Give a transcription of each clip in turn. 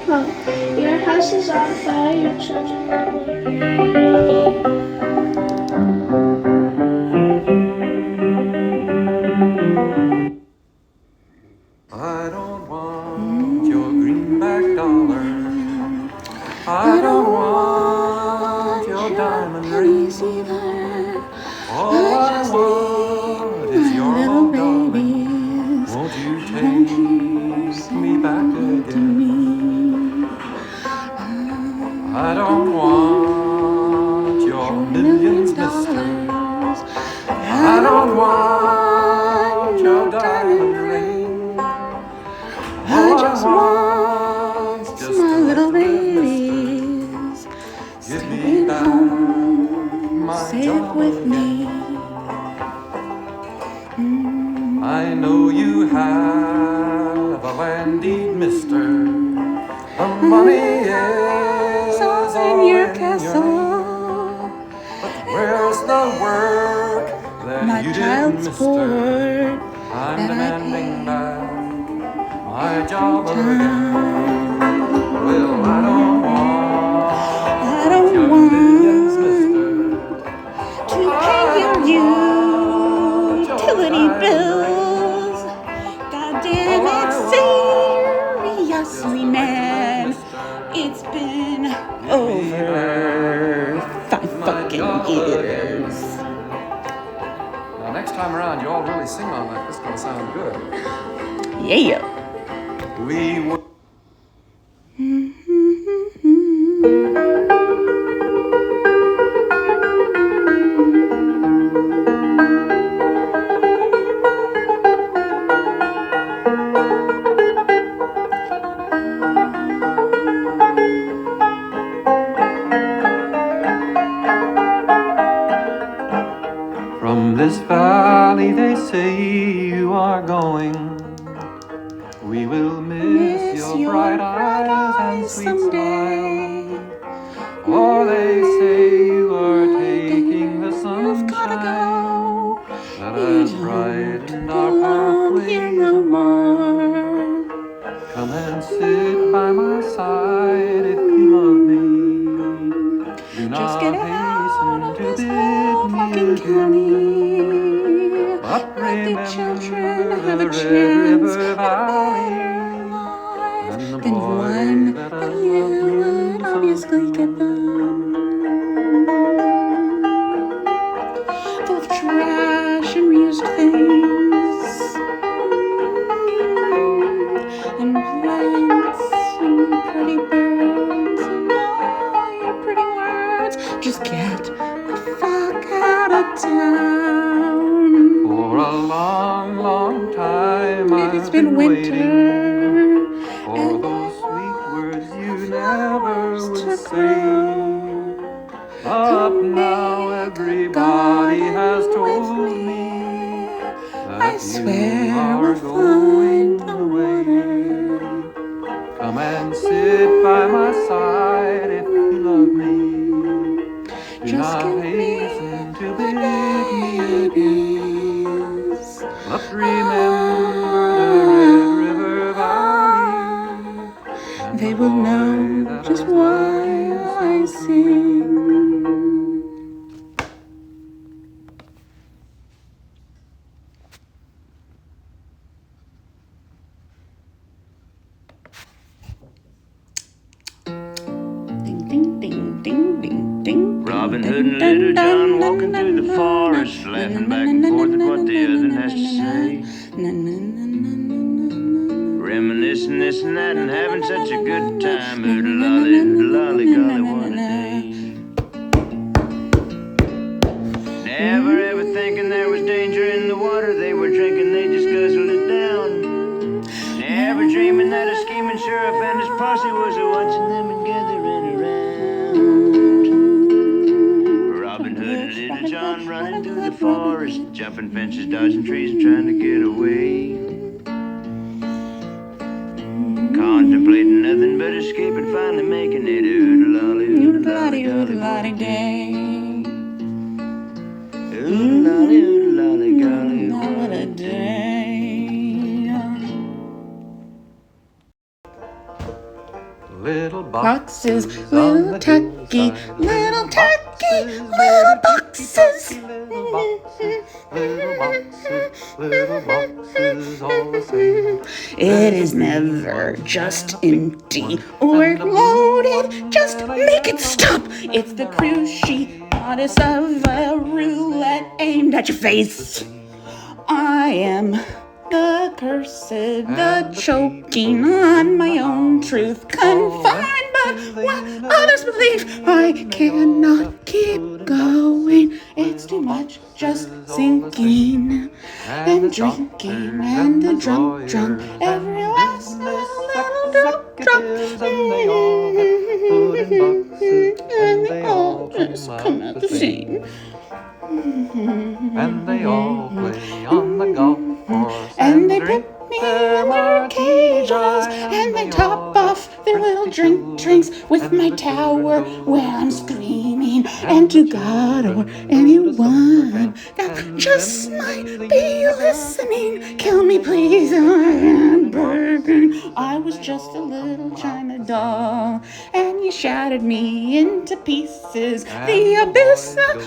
Your house is on fire, your children are I don't want your greenback dollar. I don't want your diamond rings either. All I want is your love, darling. Won't you take me back again? I don't want your millions, mister. I don't want your diamond ring. All I want is just my little babies. Give me back my job with me. I know you have a land deed, mister. The money is all in your castle. But where's the work that My you did, child's mister? board I'm that I demanding paid back my job time. again. Well, I don't want your want millions, mister. to pay your utility bills. God damn it, seriously, man. It's been over 5 fucking years. Now, next time around, you all really sing on that. This is gonna sound good. Yeah. We were. From this valley they say you are going. We will miss your bright eyes and sweet smile. Or they say you are taking the sunshine that has brightened our pathways of mine. Come and sit by my side if you love me. Do not hasten to bid me adieu. But remember the Red River Valley and the boy that has loved you so true. Full of trash and reused things and plants and pretty birds and all your pretty words. Just get the fuck out of town. For a long, long time It's been winter for those sweet words you never would say. But now everybody has told me that I swear you are we'll going find the away. water. Come and sit by my side if you love me. Do Just not give me hasten to the bid me adieu. names. But remember the Red River Valley. They will know just why I sing. Ding, ding, ding, ding, ding, ding. Robin Hood and Little John walking through the forest, laughing back and forth at what the other has to say. Reminiscing this and that and having such a good time. Oodle-lolly, golly, what a day. Never ever thinking there was danger in the water they were drinking, they just guzzled it down. Never dreaming that a scheming sheriff and his posse was watching them and gathering around. Robin Hood and Little John running through the forest, jumping fences, dodging trees, and trying to get away. Contemplating nothing but escape and finally making it. Oodle-lolly, oodle-lolly, Oodle-lolly day. Oodle-lolly, oodle-lolly, golly, What a day. little boxes, boxes, little tucky, little tucky, little boxes. little boxes, all the same. It is never just empty or loaded. Just make it stop. It's the crucial goddess of a roulette aimed at your face. I am the cursed, the choking on my own truth, confined by what others believe. I cannot keep going. It's too much just sinking and drinking and the drunk, every last little drop. And they all just come out the same. And they all play on the golf course And they drink put me in their cages, and they top off their little drinks with my tower where I'm screaming. And to God or anyone that just might be listening, kill me please, I'm begging. I was just a little China doll, and you shattered me into pieces. The abyss of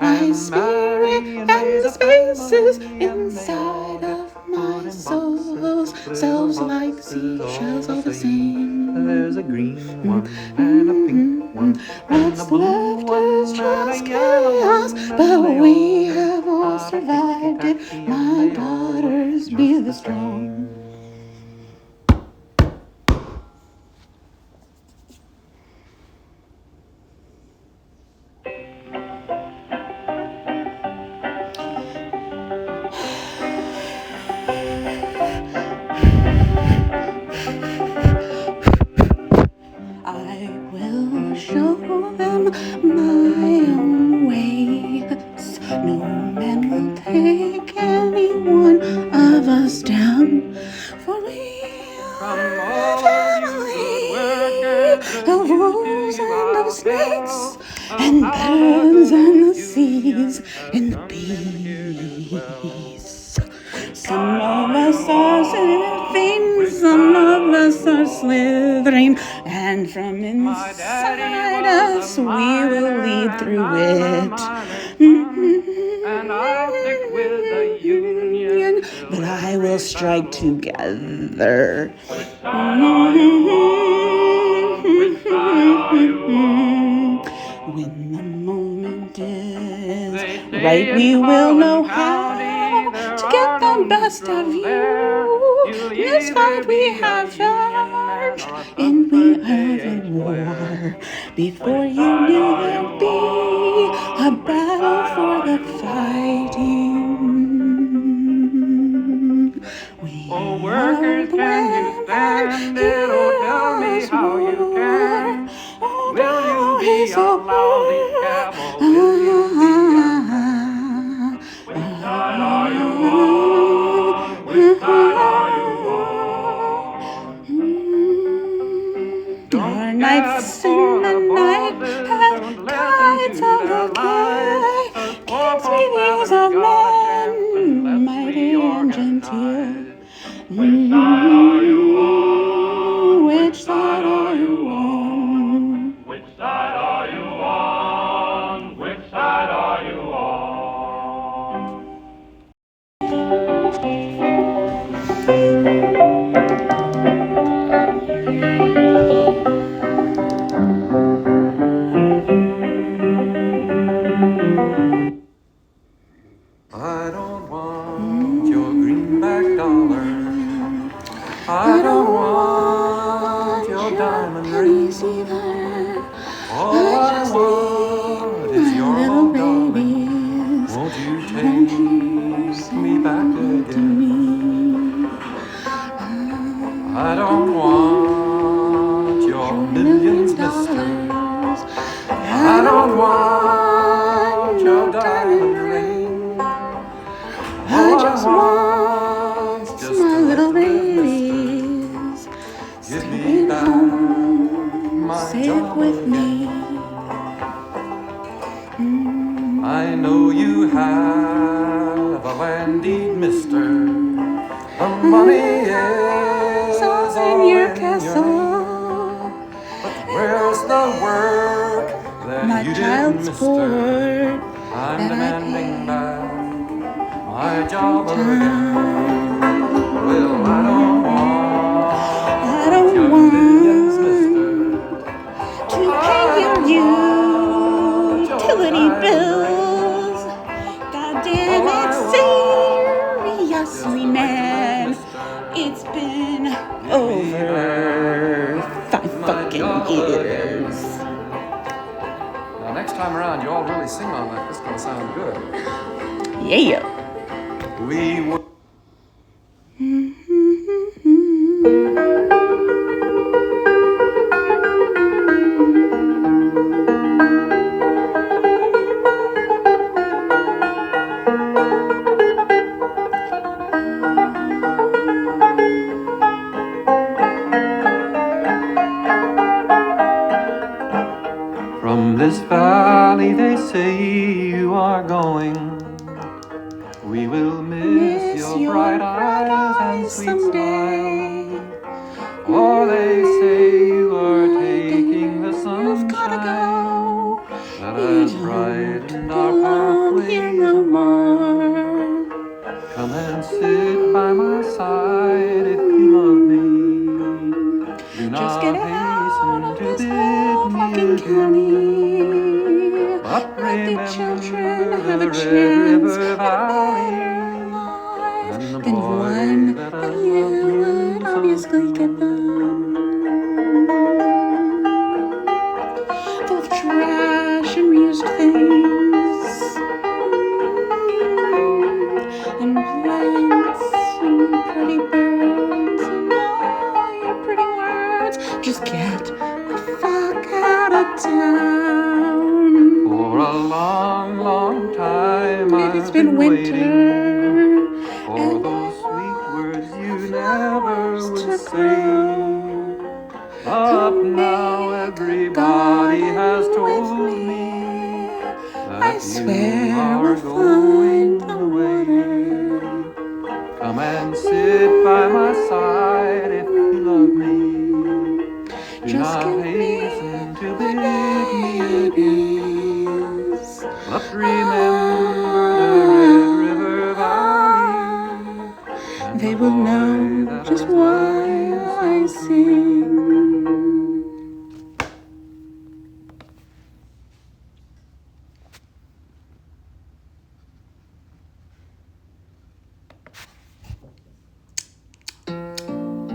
my spirit and the spaces inside of my soul's selves like seashells all the same. There's a green one and a pink one. What's left is just chaos, but we have all survived it. My daughters, be the strong. I will show them my own ways. No man will take any one of us down, for we are a family of wolves and of snakes, and birds and the seas and the bees. Some of us are sniffing, some of us are slithering, and from inside us we will lead through it. And I'll stick with the union, But I will strike together. When the moment is right, we will know how to get the best of you. This fight we have charged, and we are at war. Before you knew there'd be a battle for the fighting. We oh, workers, can you stand it? Oh, tell me how you can. Will you be a lousy cowboy? Will you be which side are you on? Which side are you on? Our nights in the night have guides of the clay, against meetings of men, mighty and genteel. Which side are you on? Which side are you on? Which side are you on? Which side are you on? I don't want your greenback dollar. I don't want your diamond ring. All I want is your old darling. Won't you take me back again? I don't want your millions, mister. I don't want your diamond ring. I just want my little babies Give me staying back home, my safe job. with me. I know you have a land deed, mister. The money is all in your castle. transport. I'm demanding back my job again. Well, I don't want millions, mister. To pay your utility bills. God damn it, seriously, man. It's been over 5 fucking years. Now, next time around, you all really sing on that. This is gonna sound good. Yeah. We were. From this valley they say you are going. We will miss your bright eyes and sweet smile. Or they say you are taking the sunshine that has brightened our pathways of mine. Come and sit by my side if you love me. Do Just get not out hasten of to this bid whole me fucking adieu. county. But Let the children remember have the a Red chance River at a Valley better life and the than boy one that that has you loved would you so obviously give them. Full of trash and reused things, and plants and pretty birds and all your pretty words. Just get the fuck out of town. For a long, long time It's I've been waiting winter, for and those I sweet words you want never flowers would to say. grow. But Come now make a everybody has garden told with me I that you swear are we'll find going the away. water. Come and sit by my side if you love me. Do Just not give me hasten to the bid me adieu. babies. But remember the Red River Valley and They the will boy know that just has loved why you I so sing.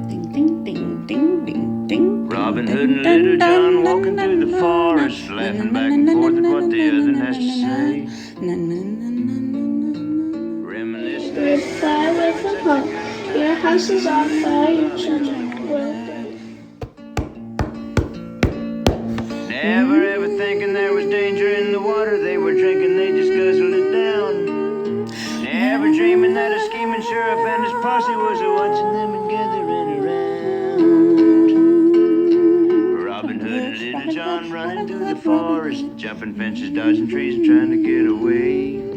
Ding, ding, ding, ding, ding. Robin Hood and Little John walking through the forest, laughing back and forth at what the other has to say. Reminiscing. Reply with a hope. Your house is on fire, your children will be. Never ever thinking there was danger in the water they were drinking, they just guzzled it down. Never dreaming that a scheming sheriff and his posse was watching them and gathering around. Robin Hood and Little John running through the forest, jumping fences, dodging trees, and trying to get away.